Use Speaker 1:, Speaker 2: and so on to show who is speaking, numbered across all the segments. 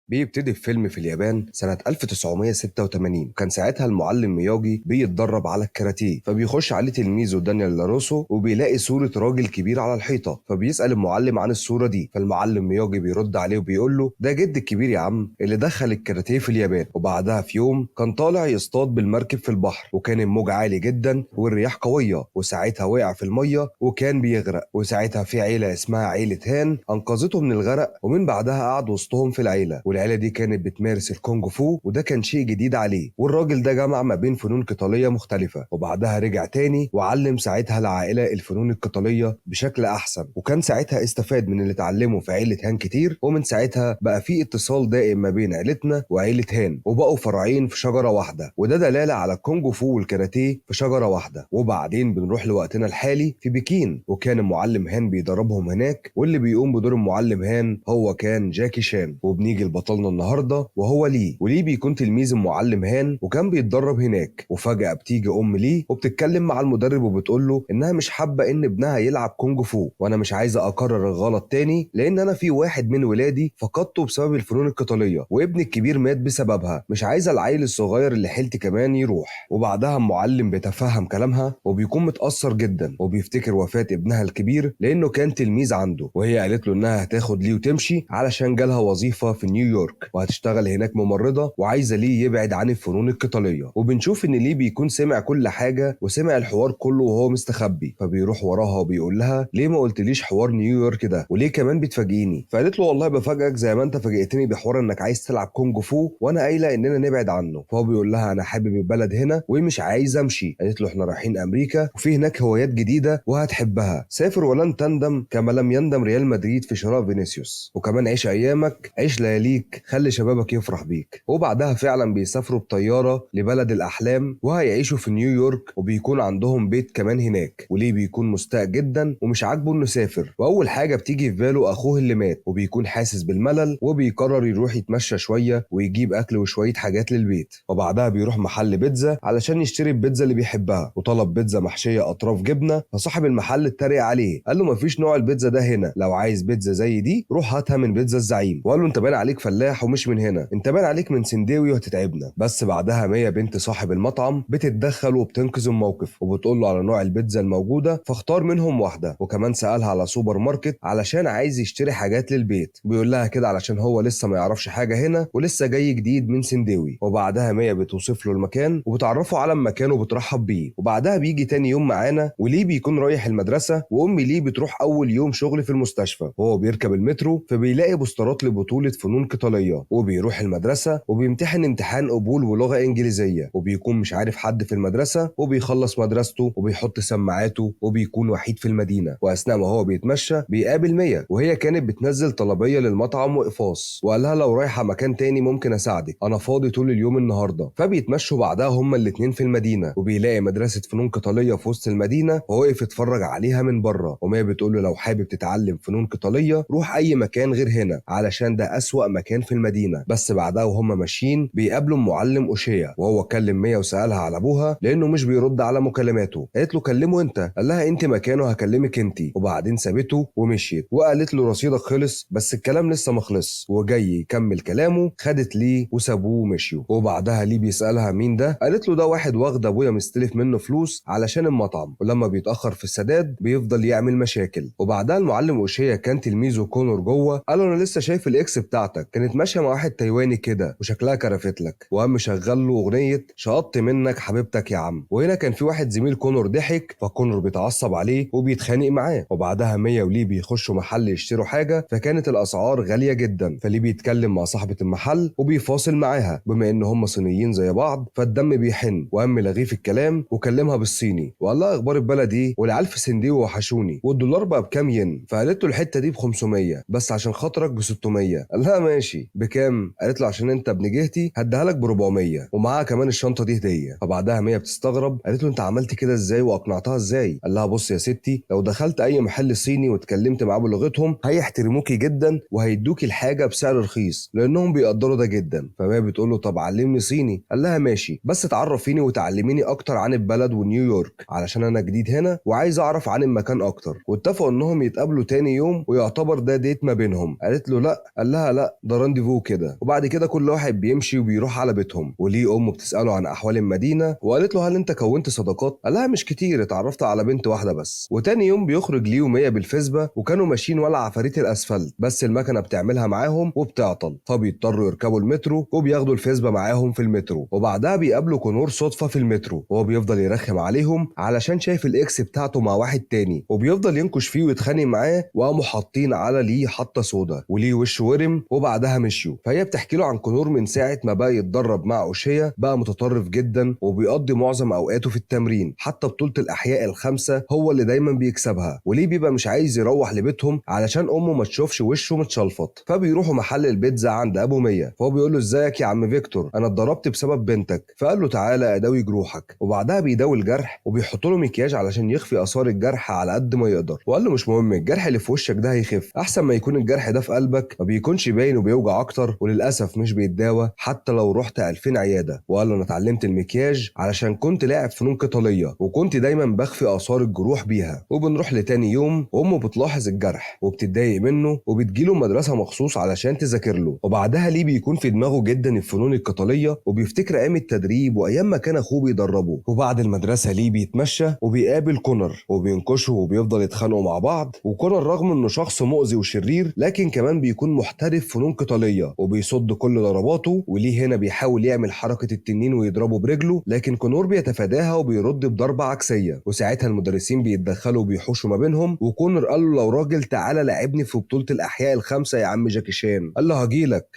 Speaker 1: بيبتدي الفيلم في اليابان سنة 1986. وكان ساعتها المعلم مياجي بيتدرب على الكاراتيه، فبيخش عليه تلميذه دانيال لاروسو وبيلاقي صورة راجل كبير على الحيطة، فبيسأل المعلم عن الصورة دي. فالمعلم مياجي بيرد عليه وبيقول له ده جد الكبير يا عم اللي دخل الكاراتيه في اليابان. وبعدها في يوم كان طالع يصطاد بالمركب في البحر، وكان الموج عالي جدا والرياح قوية، وساعتها وقع في المية وكان بيغرق. وساعتها في عيلة اسمها عيلة هان أنقذته من الغرق، ومن بعدها قعد وسطهم في العيلة. والعيلة دي كانت بتمارس الكونج فو، وده كان شيء جديد عليه. والراجل ده جمع ما بين فنون قتالية مختلفة، وبعدها رجع تاني وعلم ساعتها العائلة الفنون القتالية بشكل أحسن. وكان ساعتها استفاد من اللي اتعلمه في عيلة هان كتير، ومن ساعتها بقى في اتصال دائم ما بين عيلتنا وعيلة هان، وبقوا فرعين في شجرة واحدة، وده دلالة على الكونج فو والكاراتيه في شجرة واحدة. وبعدين بنروح لوقتنا الحالي في بكين، وكان المعلم هان بيدربهم هناك، واللي بيقوم بدور المعلم هان هو كان جاكي شان. وبنيجي لبطلنا النهارده وهو لي. ولي بيكون تلميذ المعلم هان وكان بيتدرب هناك، وفجأة بتيجي ام لي وبتتكلم مع المدرب وبتقول له انها مش حابة ان ابنها يلعب كونج فو، وانا مش عايزة اكرر الغلط تاني، لان انا في واحد من ولادي فقدته بسبب الفنون القتالية، وابني الكبير مات بسببها، مش عايزة العيل الصغير اللي حيلتي كمان يروح. وبعدها المعلم بيتفهم كلامها وبيكون متأثر جدا، وبيفتكر وفاة ابنها الكبير لانه كان تلميذ عنده. وهي قالت له انها هتاخد ليه وتمشي علشان جالها وظيفة في نيويورك وهتشتغل هناك ممرضة، وعايزة ليه يبعد عن الفنون القتالية. وبنشوف ان ليه بيكون سمع كل حاجة وسمع الحوار كله وهو مستخبي، فبيروح وراها وبيقول لها ليه ما قلتليش حوار نيويورك ده، وليه كمان بتفاجئيني؟ فقالت له والله بفاجئك زي ما انت فاجئتني بحوار انك عايز تلعب كونج فو وانا قايله اننا نبعد عنه. فهو بيقول لها انا حابب البلد هنا ومش عايز امشي. قالت له احنا رايحين امريكا وفي هناك هوايات جديده وهتحبها، سافر ولن تندم كما لم يندم ريال مدريد في شراء فينيسيوس، وكمان عيش ايامك عيش لياليك خلي شبابك يفرح بيك. وبعدها فعلا بيسافروا بطياره لبلد الاحلام وهيعيشوا في نيويورك، وبيكون عندهم بيت كمان هناك. وليه بيكون مستاء جدا ومش عاجبه انه سافر، واول حاجه بتيجي في باله اخوه اللي مات، وبيكون حاسس بالملل وبيقرر يروح يتمشى شويه ويجيب اكل وشويه حاجات للبيت. وبعدها بيروح محل بيتزا علشان يشتري البيتزا اللي بيحبها، وطلب بيتزا محشيه اطراف جبنه. فصاحب المحل اتريق عليه قال له مفيش نوع البيتزا ده هنا، لو عايز بيتزا زي دي روح هاتها من بيتزا الزعيم. وقال له انت باين عليك فلاح ومش من هنا، انت باين عليك من سنداوي وهتتعبنا. بس بعدها مية بنت صاحب المطعم بتتدخل وبتنقذ الموقف، وبتقول له على نوع البيتزا الموجوده فاختار منهم واحده. وكمان سالها على سوبر ماركت علشان عايز يشتري حاجات للبيت، بيقول لها كده علشان هو لسه ما يعرفش حاجه هنا ولسه جاي جديد من سنداوي. وبعدها مية بتوصف له المكان وبتعرفه على المكان وبترحب بيه. وبعدها بيجي تاني يوم معانا وليه بيكون رايح المدرسه، وامي ليه بتروح اول يوم شغل في المستشفى، وهو بيركب المترو فبيلاقي بوسترات لبطوله فنون قتاليه، وبيروح المدرسه وبيمتحن امتحان قبول ولغه انجليزيه، وبيكون مش عارف حد في المدرسه، وبيخلص مدرسته وبيحط سماعاته وبيكون وحيد في المدينه. واثناء ما هو بيتمشى بيقابل مية، وهي كانت بتنزل طلبيه للمطعم واقفاص، وقال لها لو رايحه مكان تاني ممكن اساعدك، انا فاضي طول اليوم النهارده. فبيتمشوا بعدها هما الاتنين في المدينه، وبيلاقي مدرسه فنون قتاليه في وسط المدينه وواقف يتفرج عليها من بره. ومية بتقول له لو حابب تتعلم فنون قتاليه روح اي مكان غير هنا علشان ده اسوأ مكان في المدينه. بس بعدها وهما ماشيين بيقابلوا معلم اوشيا، وهو كلم مية وسالها على ابوها لانه مش بيرد على مكالماته. قالت له كلمه انت، قال لها انت مكانه هكلمك انت. وبعدين سابته ومشيت، وقالت له رصيدك خلص، بس الكلام لسه ما خلص، وجاي يكمل كلامه خدت ليه وسابوه ومشيوا. وبعدها ليه بيسالها مين ده، قالت له ده واحد واخد ابويا مستلف منه فلوس علشان المطعم، ولما بيتاخر في السداد بيفضل يعمل مشاكل. وبعدها المعلم اوشيا كان تلميذه كونور جوه، قال له انا لسه شايف الاكس بتاعتك كانت ماشيه مع واحد تايواني كده وشكلها كرفت لك، وقام مشغل له اغنيه شقطت منك حبيبتك يا عم. وهنا كان في واحد زميل كونور ضحك، فكونور بيتعصب عليه وبيتخانق معاه. وبعدها مية وليه بيخشوا محل يشتروا حاجه، فكانت الاسعار غاليه جدا، فليه بيتكلم مع صاحبه المحل وبيفاصل معاها، بما ان هم صينيين زي بعض فالدم بيحن، وقام لغيه في الكلام وكلمها بالصيني وقال لها اخبار البلد ايه، والعيال في سنديو وحشوني، والدولار بقى بكام ين. فقالت له الحته دي ب 500 بس عشان خاطرك ب 600. قال لها ماشي بكام؟ قالت له عشان انت ابن جهتي هديها لك ب 400 ومعاها كمان الشنطه دي هديه. فبعدها مية بتستغرب قالت له انت عملت كده ازاي واقنعتها ازاي؟ قال لها بص يا ستي لو دخلت اي محل صيني واتكلمت معاه بلغتهم هيحترموكي جدا وهيدوكي الحاجه بسعر رخيص لانهم بيقدروا ده جدا. فمية بتقول له طب علمني صيني. قال لها ماشي بس تعرفيني وتعلميني اكتر عن البلد ونيويورك علشان انا جديد هنا وعايز اعرف عن المكان اكتر. واتفقوا انهم يتقابلوا تاني يوم ويعتبر ده ديت ما بينهم. قالت له لا. قال لها لا ده رانديفو كده. وبعد كده كل واحد بيمشي وبيروح على بيتهم، وليه امه بتساله عن احوال المدينه وقالت له هل انت كونت صداقات؟ قال لها مش كتير، اتعرفت على بنت واحده بس. وتاني يوم بيخرج ليه ومية بالفسبه وكانوا ماشيين ولا عفاريت الاسفلت، بس المكنه بتعملها معاهم وبتعطل، فبيضطروا يركبوا المترو وبياخدوا الفسبه معاهم في المترو. وبعدها بيقابلوا كونور صدفه في المترو وهو بيفضل يرخم عليهم علشان شايف الاكس بتاعته مع واحد تاني، وبيفضل ينكش فيه ويتخانق معاه، وقاموا حاطين على ليه حطه سودا وليه وشه ورم وبعدها مشيوا. فهي بتحكي له عن كونور من ساعه ما بقى يتدرب مع اوشيا بقى متطرف جدا وبيقضي معظم اوقاته في التمرين، حتى بطوله الاحياء الخمسه هو اللي دايما بيكسبها، وليه بيبقى مش عايز يروح لبيتهم علشان امه ما تشوفش وشه متشلفط. فبيروحوا محل البيتزا عند ابو مية، فهو بيقول له ازيك يا عم فيكتور، انا اتضربت بسبب بنتك. فقال له تعالى اداوي جروحك. وبعدها بيداوي الجرح وبيحط له مكياج علشان يخفي اثار الجرح على قد ما يقدر، وقال له مش مهم، الجرح اللي في وشك ده هيخف، احسن ما يكون الجرح ده في قلبك ما بيكونش باين وبيوجع اكتر، وللاسف مش بيتداوى حتى لو رحت 2000 عياده. وقال له انا اتعلمت المكياج علشان كنت لاعب فنون قتاليه وكنت دايما بخفي اثار الجروح بيها. وبنروح لتاني يوم وامه بتلاحظ الجرح وبتتضايق منه وبتجيله مدرسه مخصوص علشان تذاكر له. وبعدها ليه بيكون في دماغه جدا الفنون القتاليه وبيفتكر ايام التدريب وايام ما كان اخوه بيدربه. وبعد المدرسه ليه بيتمشى وبيقابل كونر وبينكشه وبيفضل يتخانقوا مع بعض. وكونر رغم انه شخص مؤذي وشرير لكن كمان بيكون محترف فنون قتاليه وبيصد كل ضرباته، وليه هنا بيحاول يعمل حركه التنين ويضربه برجله لكن كونور بيتفاداها وبيرد بضربه عكسيه. وساعتها المدرسين بيتدخلوا وبيحوشوا ما بينهم، وكونر قال له لو راجل تعالى لاعبني في بطوله الاحياء الخمسه يا عم جاكي شان. قال له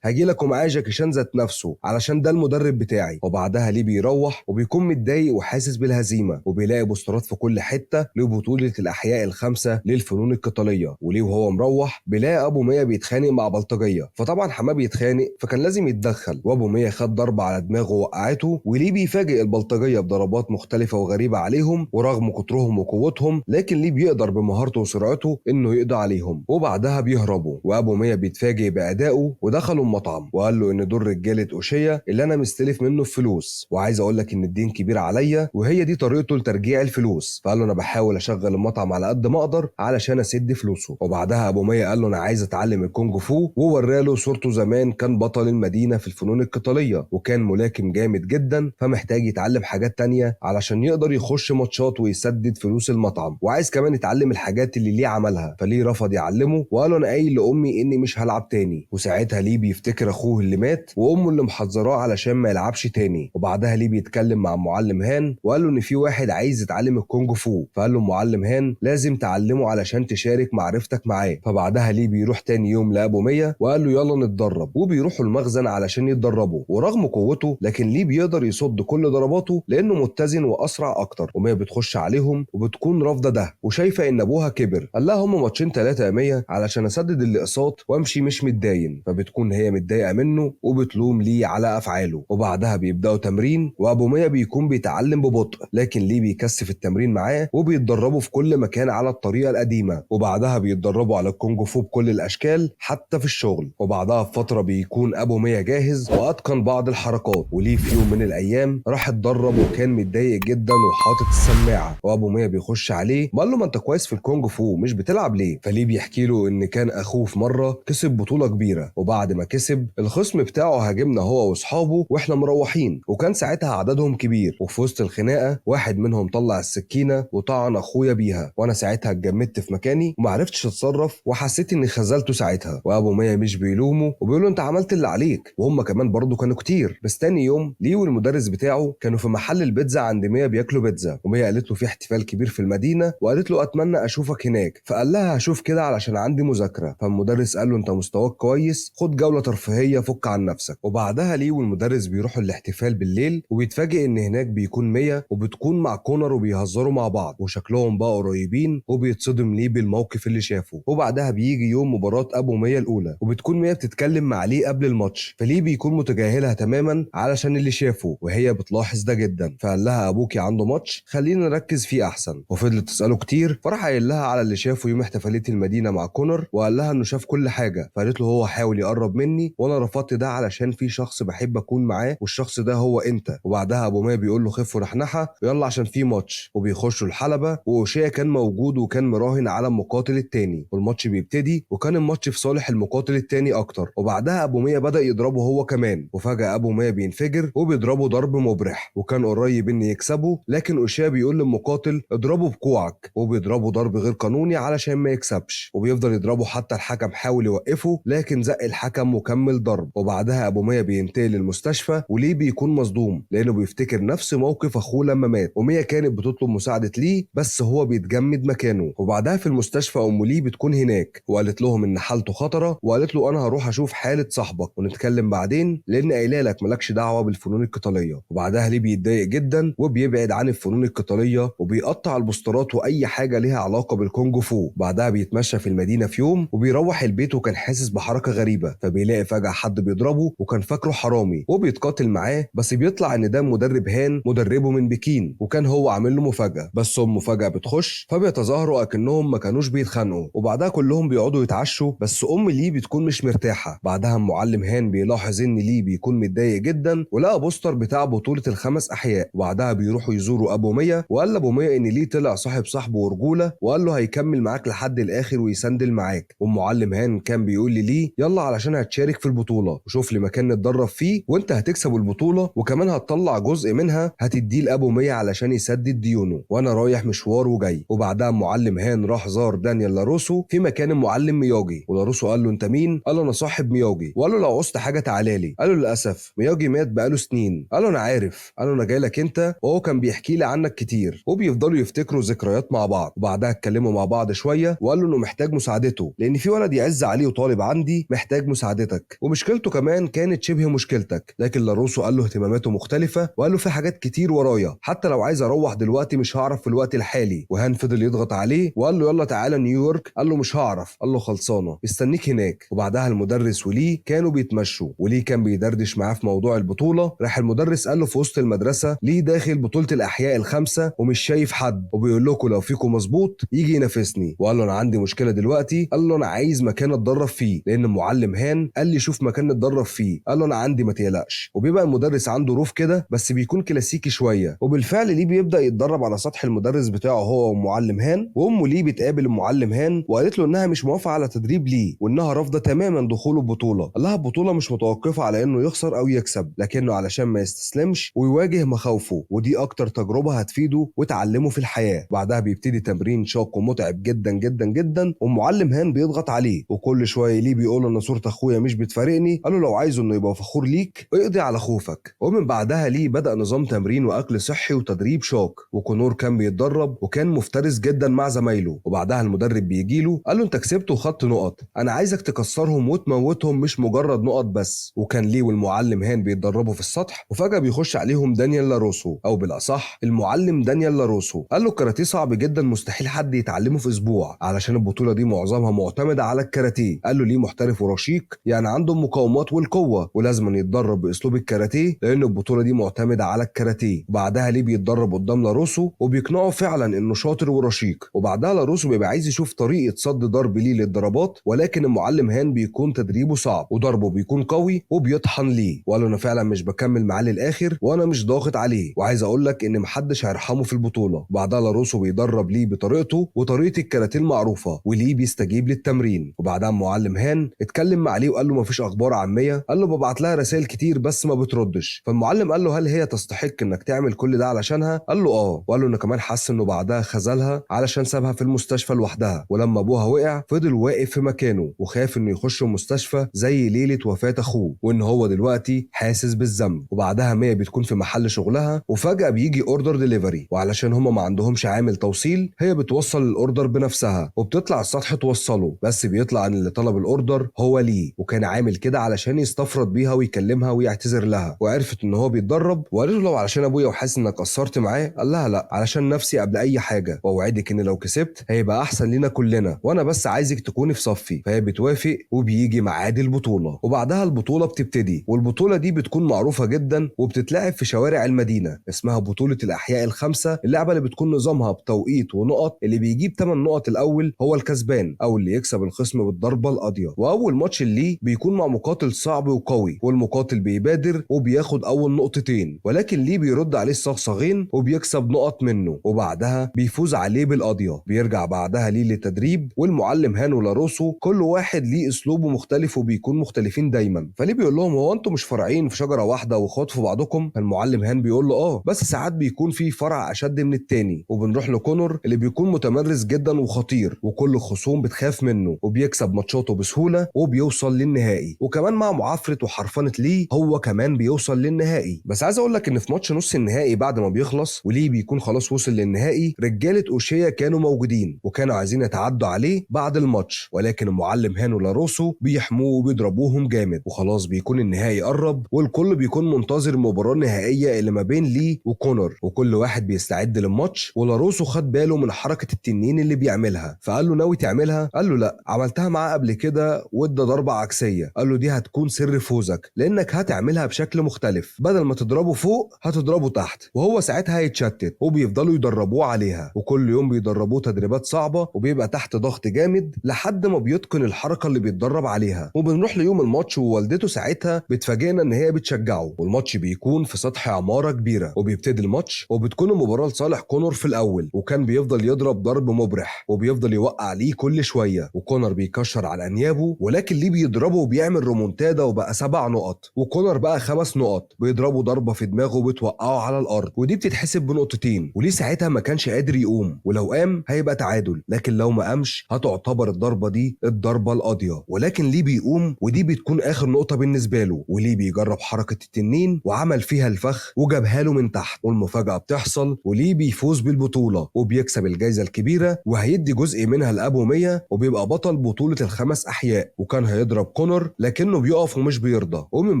Speaker 1: هجيلك ومعايا جاكي شان ذات نفسه علشان ده المدرب بتاعي. وبعدها ليه بيروح وبيكون متضايق وحاسس بالهزيمه، وبيلاقي بوسترات في كل حته لبطوله الاحياء الخمسه للفنون القتاليه. وليه وهو مروح بيلاقي ابو مية بيتخانق مع بلطجيه، فطبعا حماه بيتخانق فكان لازم يتدخل، وابو مية خد ضربه على دماغه ووقعته. وليه بيفاجئ البلطجيه بضربات مختلفه وغريبه عليهم، ورغم كترهم وقوتهم لكن ليه بيقدر بمهارته وسرعته انه يقضي عليهم. وبعدها بيهربوا وابو مية بيتفاجئ بادائه ودخلوا المطعم وقال له ان دول رجاله اوشيا اللي انا مستلف منه الفلوس، وعايز اقول لك ان الدين كبير عليا وهي دي طريقته لترجيع الفلوس. فقال له انا بحاول اشغل المطعم على قد ما اقدر علشان اسد فلوسه. وبعدها ابو مية قال له انا عايز اتعلم الكونج فو، ووراله صورته زمان كان بطل المدينه في الفنون القتاليه وكان ملاكم جامد جدا، فمحتاج يتعلم حاجات تانية علشان يقدر يخش ماتشات ويسدد فلوس المطعم، وعايز كمان يتعلم الحاجات اللي ليه عملها. فليه رفض يعلمه وقال له انا قايل لامي اني مش هلعب تاني. وساعتها ليه بيفتكر اخوه اللي مات وامه اللي محذراه علشان ما يلعبش تاني. وبعدها ليه بيتكلم مع معلم هان وقال له ان في واحد عايز يتعلم الكونج فو، فقال له معلم هان لازم تعلمه علشان تشارك معرفتك معاه. فبعدها ليه بيروح تاني يوم لابو مية وقال له يلا نتدرب، وبيروحوا المخزن علشان يتدربوا. ورغم قوته لكن ليه بيقدر يصد كل ضرباته لانه متزن واسرع اكتر. ومية بتخش عليهم وبتكون رافضه ده وشايفه ان ابوها كبر، قال لها هم ماتشين 3 يا مية علشان اسدد الاقساط وامشي مش متداين. فبتكون هي متضايقه منه وبتلوم ليه على افعاله. وبعدها بيبداوا تمرين وابو مية بيكون بيتعلم ببطء لكن ليه بيكثف التمرين معاه وبيتدربوا في كل مكان على الطريقه القديمه. وبعدها بيتدربوا على الكونج فو بكل الاشكال حتى في الشغل. وبعدها بفتره بيكون ابو مية جاهز واتقن بعض الحركات. وليه في يوم من الايام راح اتدرب وكان متضايق جدا وحاطط السماعه، وابو مية بيخش عليه وقال له ما انت كويس في الكونج فو مش بتلعب ليه؟ فليه بيحكي له ان كان اخوه في مره كسب بطوله كبيره، وبعد ما كسب الخصم بتاعه هاجمنا هو واصحابه واحنا مروحين، وكان ساعتها عددهم كبير، وفي وسط الخناقه واحد منهم طلع السكينه وطعن اخويا بيها، وانا ساعتها اتجمدت في مكاني ومعرفتش اتصرف وحسيت اني خذلته ساعتها. وابو مية مش بيلومه وبيقول له انت عملت اللي عليك، وهم كمان برضه كانوا كتير. بس تاني يوم ليه والمدرس بتاعه كانوا في محل البيتزا عند مية بياكلوا بيتزا، ومية قالت له في احتفال كبير في المدينه وقالت له اتمنى اشوفك هناك. فقال لها هشوف كده علشان عندي مذاكره. فالمدرس قال له انت مستواك كويس، خد جوله ترفيهيه فك عن نفسك. وبعدها ليه والمدرس بيروحوا الاحتفال بالليل وبيتفاجئ ان هناك بيكون مية وبتكون مع كونر وبيهزروا مع بعض وشكلهم بقى قريبين، وبيتصدم ليه بالموقف اللي شافه. وبعدها بيجي يوم مباراه ابو مية الاولى وبتكون مية بتتكلم مع ليه قبل الماتش، فليه بيكون متجاهلها تماما علشان اللي شافه وهي بتلاحظ ده جدا. فقال لها ابوكي عنده ماتش خلينا نركز فيه احسن. وفضلت تساله كتير فراح قايل لها على اللي شافه يوم احتفاليه المدينه مع كونر، وقال لها انه شاف كل حاجه. فقالت له هو حاول يقرب مني وانا رفضت ده علشان في شخص بحب اكون معاه والشخص ده هو انت. وبعدها ابو مية بيقول له خف ورحنحه ويلا عشان في ماتش. وبيخشوا الحلبه واوشيا كان موجود وكان مراهن على المقاتل التاني، والماتش بيبتدي وكان الماتش في صالح المقاتل التاني اكتر، وبعدها ابو مية بدأ يضربه هو كمان، وفجأة ابو مية بينفجر وبيضربه ضرب مبرح، وكان قريب ان يكسبه، لكن اوشا بيقول للمقاتل اضربه بكوعك، وبيضربه ضرب غير قانوني علشان ما يكسبش، وبيفضل يضربه حتى الحكم حاول يوقفه لكن زق الحكم وكمل ضرب. وبعدها ابو مية بينتقل للمستشفى، وليه بيكون مصدوم لانه بيفتكر نفس موقف اخوه لما مات، ومية كانت بتطلب مساعدة ليه بس هو بيتجمد مكانه. وبعدها في المستشفى ام ليه بتكون هناك، وقالت لهم ان حالته خطرة، وقالت له انا هروح اشوف حالة صاحبك ونتكلم بعدين لان قايله لك مالكش دعوة بالفنون القتالية. وبعدها ليه بيتضايق جدا وبيبعد عن الفنون القتالية وبيقطع البوسترات واي حاجة ليها علاقة بالكونج فو. بعدها بيتمشى في المدينة في يوم وبيروح البيت وكان حاسس بحركة غريبة، فبيلاقي فجأة حد بيضربه وكان فاكره حرامي وبيتقاتل معاه، بس بيطلع ان ده مدرب هان مدربه من بكين، وكان هو عامل له مفاجأة، بس امه فجأة بتخش فبيتظاهروا اكنهم ما كانوش بيتخانقوا. وبعدها كلهم بيقعدوا يتعشوا، بس ام ليه بتكون مش مرتاحة. بعدها المعلم هان بيلاحظ ان ليه بيكون متضايق جدا ولقى بوستر بتاع بطولة الخمس احياء، وبعدها بيروحوا يزوروا ابو مية، وقال لابو مية ان ليه طلع صاحب صاحبه ورجولة، وقال له هيكمل معاك لحد الاخر ويسندل معاك. والمعلم هان كان بيقول ليه يلا علشان هتشارك في البطولة وشوف لي مكان نتدرب فيه وانت هتكسب البطولة، وكمان هتطلع جزء منها هتديه لابو مية علشان يسدد ديونه، وانا رايح مشوار وجاي. وبعدها المعلم هان راح زار دانيال لاروسو في مكان المعلم مياجي، ولاروسو قال له انت مين؟ قال له انا صاحب مياجي، وقال له لو عوزت حاجه تعالى لي. قال له للاسف مياجي مات بقاله سنين. قال له انا عارف. قال له انا جاي لك انت، وهو كان بيحكي لي عنك كتير، وبيفضلوا يفتكروا ذكريات مع بعض. وبعدها اتكلموا مع بعض شويه وقال له انه محتاج مساعدته لان في ولد يعز عليه وطالب عندي محتاج مساعدتك، ومشكلته كمان كانت شبه مشكلتك. لكن لاروسو قال له اهتماماته مختلفه، وقال له في حاجات كتير ورايا، حتى لو عايز اروح دلوقتي مش هعرف في الوقت الحالي. وهان فضل يضغط عليه وقال له يلا تعالى نيويورك. قال له مش هعرف. قال له خلصانه مستنيك هناك. وبعدها المدرس وليه كانوا بيتمشوا، وليه كان بيدردش معاه في موضوع البطوله. راح المدرس قال له في وسط المدرسه ليه داخل بطوله الاحياء الخمسه ومش شايف حد، وبيقول لكم لو فيكم مظبوط يجي ينافسني. وقال له انا عندي مشكله دلوقتي. قال له انا عايز مكان اتدرب فيه لان المعلم هان قال لي شوف مكان نتدرب فيه. قال له انا عندي ما تقلقش. وبيبقى المدرس عنده روف كده بس بيكون كلاسيكي شويه، وبالفعل ليه بيبدا يتدرب على سطح المدرس بتاعه هو ومعلم هان. وامه ليه بتقابل المعلم هان وقالت له انها مش موافقه على تدريب ليه وانها رافضه تماما دخوله البطوله. قال لها البطوله مش متوقفه على انه يخسر او يكسب، لكنه علشان ما يستسلمش ويواجه مخاوفه، ودي اكتر تجربه هتفيده وتعلمه في الحياه. بعدها بيبتدي تمرين شاق ومتعب جدا جدا جدا، والمعلم هان بيضغط عليه وكل شويه ليه بيقول ان صوره اخويا مش بتفارقني. قال له لو عايزه انه يبقى فخور ليك اقضي على خوفك. ومن بعدها ليه بدا نظام تمرين واكل صحي وتدريب شاق، وكونور كان بيتدرب وكان مفترس جدا مع زمايله. وبعدها المدرب بيجي له قال له انت كسبت وخدت نقط، انا عايزك تكسرهم وتموتهم مش مجرد نقط بس. وكان ليه والمعلم هان بيتدربوا في السطح، وفجاه بيخش عليهم دانيال لاروسو، او بالاصح المعلم دانيال لاروسو. قال له الكاراتيه صعب جدا مستحيل حد يتعلمه في اسبوع علشان البطوله دي معظمها معتمده على الكاراتيه. قال له ليه محترف ورشيق يعني عنده المقاومات والقوه ولازم يتدرب باسلوب الكاراتيه لان البطوله دي معتمده على الكاراتيه. وبعدها ليه بيتدرب قدام لاروسو وبيقنعه فعلا انه شاطر ورشيق. وبعدها لاروسو بيبقى عايز يشوف طريقه صد ضرب ليه للضربات، ولكن المعلم هان بيكون تدريبه صعب وضربه بيكون قوي وبيطحن ليه. وقال له انا فعلا مش بكمل معاه للاخر وانا مش ضاغط عليه، وعايز اقول لك ان محدش هيرحمه في البطوله. وبعدها لاروسو بيدرب ليه بطريقته وطريقه الكاراتيه المعروفه، وليه بيستجيب للتمرين. وبعدها المعلم هان اتكلم مع ليه وقال له مفيش اخبار عاميه. قال له ببعت لها رسائل كتير بس ما بتردش. فالمعلم قال له هل هي تستحق انك تعمل كل ده علشانها؟ قال له اه. وقال له انه كمان حس انه بعدها خذلها علشان سابها في المستشفى لوحدها، ولما ابوها وقع فضل واقف في مكانه وخاف انه يخش المستشفى زي ليله وفاه اخوه، وان هو دلوقتي حاسس بالذنب. وبعدها مية بتكون في محل شغلها وفجاه بيجي اوردر ديليفري، وعلشان هما ما عندهمش عامل توصيل هي بتوصل الاوردر بنفسها وبتطلع السطح توصله، بس بيطلع ان اللي طلب الاوردر هو ليه، وكان عامل كده علشان يستفرد بيها ويكلمها ويعتذر لها. وعرفت ان هو بيتدرب وقالت له لو علشان ابويا وحاسس انك قصرت معاه. قال لها لا علشان نفسي قبل اي حاجه، واوعدك ان لو كسبت هيبقى احسن لينا كلنا، وانا بس عايزك تكوني في صفي. فهي بتوافق وبيجي ميعاد البطوله. وبعدها البطوله بتبتدي، والبطوله دي بتكون معروفه جدا وبتتلعب في شوارع المدينه، اسمها بطوله الاحياء الخمسه. اللعبه اللي بتكون نظامها بتوقيت ونقط، اللي بيجيب 8 نقط الاول هو الكسبان او اللي يكسب الخصم بالضربه القاضيه. واول ماتش اللي بيكون مع مقاتل صعب وقوي، والمقاتل بيبادر وبياخد اول نقطتين، ولكن ليه بيرد عليه الصغصغين وبيكسب نقط منه، وبعدها بيفوز عليه بالقضيه. بيرجع بعدها ليه للتدريب، والمعلم هانو لاروسو كل واحد ليه اسلوبه مختلف وبيكون مختلفين دايما. فليه بيقول لهم هو انتوا مش فرعين في شجره واحده واخوات في بعضكم؟ فالمعلم هان بيقول له بس ساعات بيكون في فرع اشد من التاني. وبنروح لكونور اللي بيكون متمرس جدا وخطير وكل الخصوم بتخاف منه وبيكسب ماتشاته بسهوله وبيوصل للنهائي. وكمان مع معافره وحرفنه ليه هو كمان بيوصل للنهائي. بس عايز اقول لك ان في ماتش نص النهائي بعد ما بيخلص وليه بيكون خلاص وصل للنهائي، رجاله اوشيا كانوا موجودين وكانوا عايزين يتعدوا عليه بعد الماتش، ولكن المعلم هانو لاروسو بيحموه وبيضربوهم جامد. وخلاص بيكون النهائي قرب والكل بيكون منتظر المباراه النهائيه اللي ما بين ليه وكونور، وكل واحد بيستعد للماتش. ولاروسو خد باله من حركه التنين اللي بيعملها فقال له ناوي تعملها؟ قال له لا، عملتها معاه قبل كده وادى ضربه عكسيه. قال له دي هتكون سر فوزك لانك هتعملها بشكل مختلف، بدل ما تضربه فوق هتضربه تحت. وهو ساعتها هيتشتت وبيفضلوا يدربوه عليها، وكل يوم بيدربوه تدريبات صعبه وبيبقى تحت ضغط جامد لحد ما بيتقن الحركه اللي بيتدرب عليها. وبنروح ليوم الماتش ووالدته ساعتها بتفاجئنا ان هي بتشجعه، والماتش بيكون في سطح عماره كبيره. وبيبتدي الماتش وبتكون المباراه لصالح كونور في الاول، وكان بيفضل يضرب ضرب مبرح وبيفضل يوقع ليه كل شويه، وكونور بيكشر على انيابه، ولكن ليه بيضربه وبيعمل رومونتادا وبقى 7 نقط وكونور بقى 5 نقط. بيضربوا ضربه في دماغه وبتوقعه على الارض ودي بتتحسب بنقطتين. وليه ساعتها ما كانش قادر يقوم، ولو قام هيبقى تعادل، لكن لو ما قامش هتعتبر الضربه دي الضربه القاضيه. ولكن ليه بيقوم ودي بتكون اخر نقطه بالنسبه له. وليه بيجرب حركه التنين وعمل فيها الفخ وجابها له من تحت، والمفاجاه بتحصل وليه بيفوز بالبطوله وبيكسب الجائزه الكبيره وهيدي جزء منها لابو مية وبيبقى بطل بطوله الخمس احياء. وكان هيضرب كونور لكنه بيقف ومش بيرضى. ومن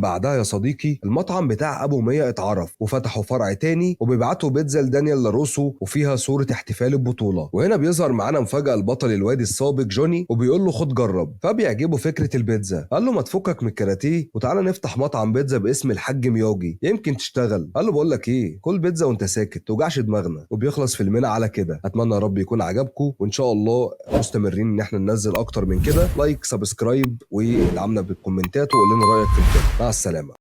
Speaker 1: بعدها يا صديقي المطعم بتاع ابو مية اتعرف وفتحوا فرع تاني وبيبعتوا بيتزا لدانيال لاروسو وفيها صوره احتفال البطوله. وهنا بيظهر معانا مفاجاه البطل الوادي السابق جوني وبيقول له خد جرب. فبيعجبه فكره البيتزا، قال له ما تفكك من الكاراتيه وتعالى نفتح مطعم بيتزا باسم الحاج مياجي يمكن تشتغل. قال له بقول لك ايه، كل بيتزا وانت ساكت توجعش دماغنا. وبيخلص فيلمنا على كده. اتمنى يا رب يكون عجبكم وان شاء الله مستمرين ان احنا ننزل اكتر من كده. لايك سبسكرايب وادعمنا بالكومنتات وقول لنا رايك في الفيلم. مع السلامه.